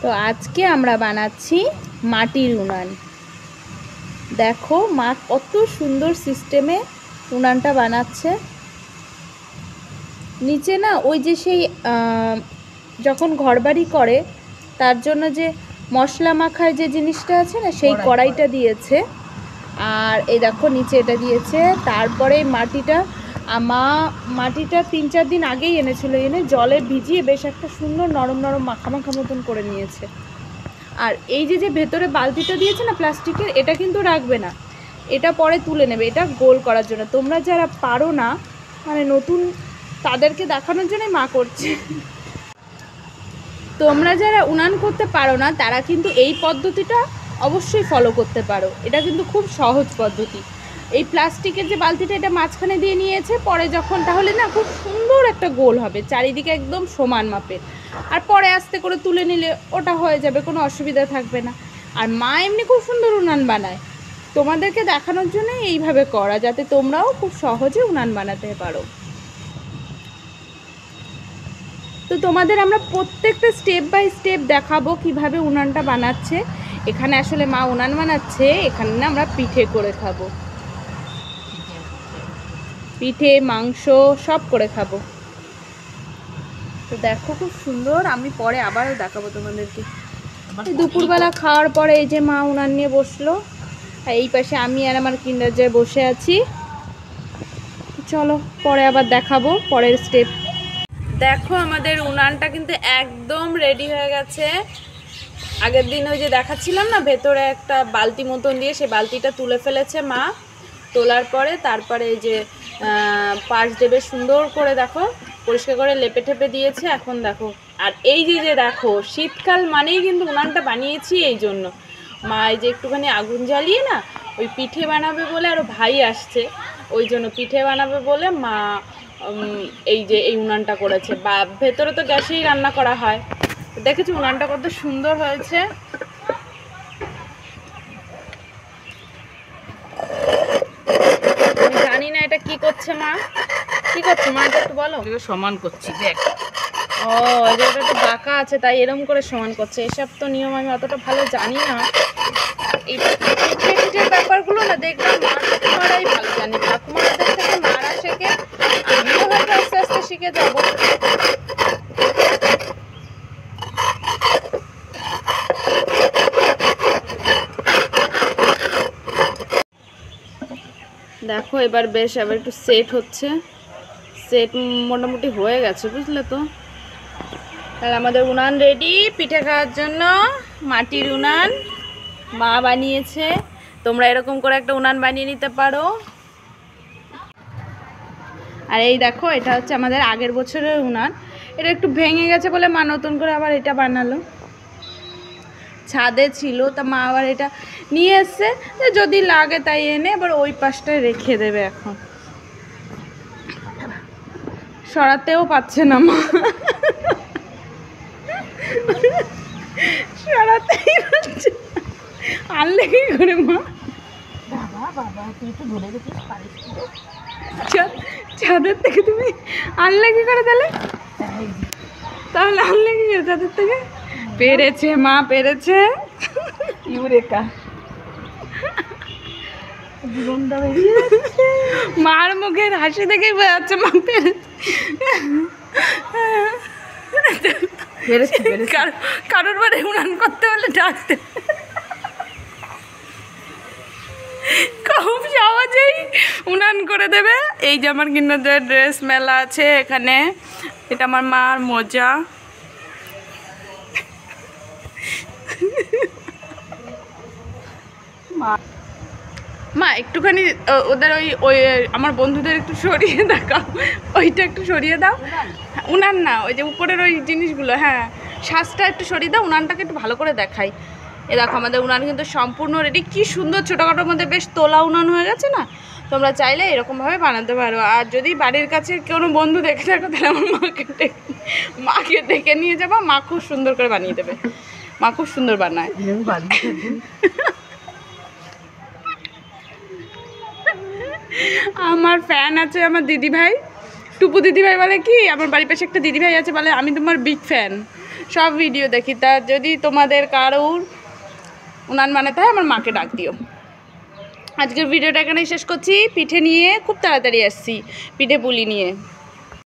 তো আজকে আমরা বানাচ্ছি মাটির উনান। দেখো মা কত সুন্দর সিস্টেমে উনানটা বানাচ্ছে। নিচে না ওই যে সেই যখন ঘরবাড়ি করে তার জন্য যে মশলা মাখার যে জিনিসটা আছে না, সেই কড়াইটা দিয়েছে। আর এই দেখো নিচে এটা দিয়েছে। তারপরে মাটিটা 3-4 দিন আগেই এনেছিল, এনে জলে ভিজিয়ে বেশ একটা সুন্দর নরম নরম মাখা মাখা মতন করে নিয়েছে। আর এই যে ভেতরে বালতিটা দিয়েছে না প্লাস্টিকের, এটা কিন্তু রাখবে না, এটা পরে তুলে নেবে, এটা গোল করার জন্য। তোমরা যারা পারো না, মানে নতুন, তাদেরকে দেখানোর জন্যই মা করছে। তোমরা যারা উনান করতে পারো না তারা কিন্তু এই পদ্ধতিটা অবশ্যই ফলো করতে পারো। এটা কিন্তু খুব সহজ পদ্ধতি। এই প্লাস্টিকের যে বালতিটা, এটা মাঝখানে দিয়ে নিয়েছে, পরে যখন তাহলে না খুব সুন্দর একটা গোল হবে, চারিদিকে একদম সমান মাপের। আর পরে আস্তে করে তুলে নিলে ওটা হয়ে যাবে, কোনো অসুবিধা থাকবে না। আর মা এমনি খুব সুন্দর উনান বানায়, তোমাদেরকে দেখানোর জন্য এইভাবে করা, যাতে তোমরাও খুব সহজে উনান বানাতে পারো। তো তোমাদের আমরা প্রত্যেকটা স্টেপ বাই স্টেপ দেখাবো কিভাবে উনানটা বানাচ্ছে। এখানে আসলে মা উনান বানাচ্ছে, এখানে না আমরা পিঠে করে খাবো, পিঠে মাংস সব করে খাবো। তো দেখো খুব সুন্দর, আমি পরে আবারও দেখাবো তোমাদেরকে। দুপুরবেলা খাওয়ার পরে এই যে মা উনান নিয়ে বসলো, আর এই পাশে আমি আর আমার কিন্ডার জয় বসে আছি। চলো পরে আবার দেখাবো পরের স্টেপ। দেখো আমাদের উনানটা কিন্তু একদম রেডি হয়ে গেছে। আগের দিন ওই যে দেখাচ্ছিলাম না, ভেতরে একটা বালতি মতন দিয়ে, সেই বালতিটা তুলে ফেলেছে মা। তোলার পরে তারপরে এই যে পাশ দেবে সুন্দর করে, দেখো পরিষ্কার করে লেপে ঠেপে দিয়েছে। এখন দেখো, আর এই যে দেখো শীতকাল মানেই কিন্তু উনানটা বানিয়েছি এই জন্য। মা এই যে একটুখানি আগুন জ্বালিয়ে না, ওই পিঠে বানাবে বলে, আরও ভাই আসছে ওই জন্য পিঠে বানাবে বলে মা এই উনানটা করেছে। বা ভেতরে তো গ্যাসেই রান্না করা হয়। দেখেছি উনানটা কত সুন্দর হয়েছে। জানি না এটা কি করছে মা, কি করছে মা, এটা একটু বলো। সমান করছি দেখ। ও এটা একটু বাঁকা আছে, তাই এরকম করে সমান করছে। এসব তো নিয়ম আমি অতটা ভালো জানি না। এই পিঠের ব্যাপারগুলো না দেখলাম মা ঠাকুমারাই ভালো জানি, ঠাকুমারাদের থেকে মারা শেখে, আমিও হয়তো আস্তে আস্তে শিখে যাবো। দেখো এবার বেশ আবার একটু সেট হচ্ছে, সেট মোটামুটি হয়ে গেছে, বুঝলে তো। তাহলে আমাদের উনান রেডি পিঠে খাওয়ার জন্য। মাটির উনান মা বানিয়েছে, তোমরা এরকম করে একটা উনান বানিয়ে নিতে পারো। আর এই দেখো এটা হচ্ছে আমাদের আগের বছরের উনান, এটা একটু ভেঙে গেছে বলে মা নতুন করে আবার এটা বানালো। ছাদে ছিল, তা মা আবার এটা নিয়ে এসছে, যদি লাগে তাই এনে আবার ওই পাশটায় রেখে দেবে। এখন সরাতেও পাচ্ছে না মা, সরাতেই পারছে, আনলে কি করে মা? ছাদের থেকে তুমি আনলে কি করে তাহলে? তাহলে আনলে কি করে ছাদের থেকে? পেরেছে মা, পেরেছে। ইউরেকা মার মুখের হাসি দেখেই বোঝা যাচ্ছে মা পেরেছে। কারোর বাড়ি উনান করতে হলে ডাকতে খুব সহজেই উনান করে দেবে। এই যে আমার কিন্তু ড্রেস মেলা আছে এখানে, এটা আমার মার মোজা। মা একটুখানি ওদের ওই আমার বন্ধুদের একটু সরিয়ে দেখাও, ওইটা একটু সরিয়ে দাও। উনান না, ওই যে উপরের ওই জিনিসগুলো, হ্যাঁ শ্বাসটা একটু সরিয়ে দাও, উনানটাকে একটু ভালো করে দেখাই। এ দেখো আমাদের উনান কিন্তু সম্পূর্ণ রেডি। কি সুন্দর ছোটোখাটোর মধ্যে বেশ তোলা উনান হয়ে গেছে না। তোমরা চাইলে এরকমভাবে বানাতে পারো। আর যদি বাড়ির কাছে কোনো বন্ধু দেখে থাকো তাহলে আমার মাকে ডেকে নিয়ে যাবো, মা খুব সুন্দর করে বানিয়ে দেবে। মা খুব সুন্দর বানায়। আমার ফ্যান আছে আমার দিদিভাই, টুপু দিদিভাই বলে কি, আমার বাড়ির পাশে একটা দিদিভাই আছে, বলে আমি তোমার বিগ ফ্যান, সব ভিডিও দেখি। তা যদি তোমাদের কারোর উনান বানাতে হয় আমার মাকে ডাক দিও। আজকের ভিডিওটা এখানেই শেষ করছি। পিঠে নিয়ে খুব তাড়াতাড়ি আসছি, পিঠে পুলি নিয়ে।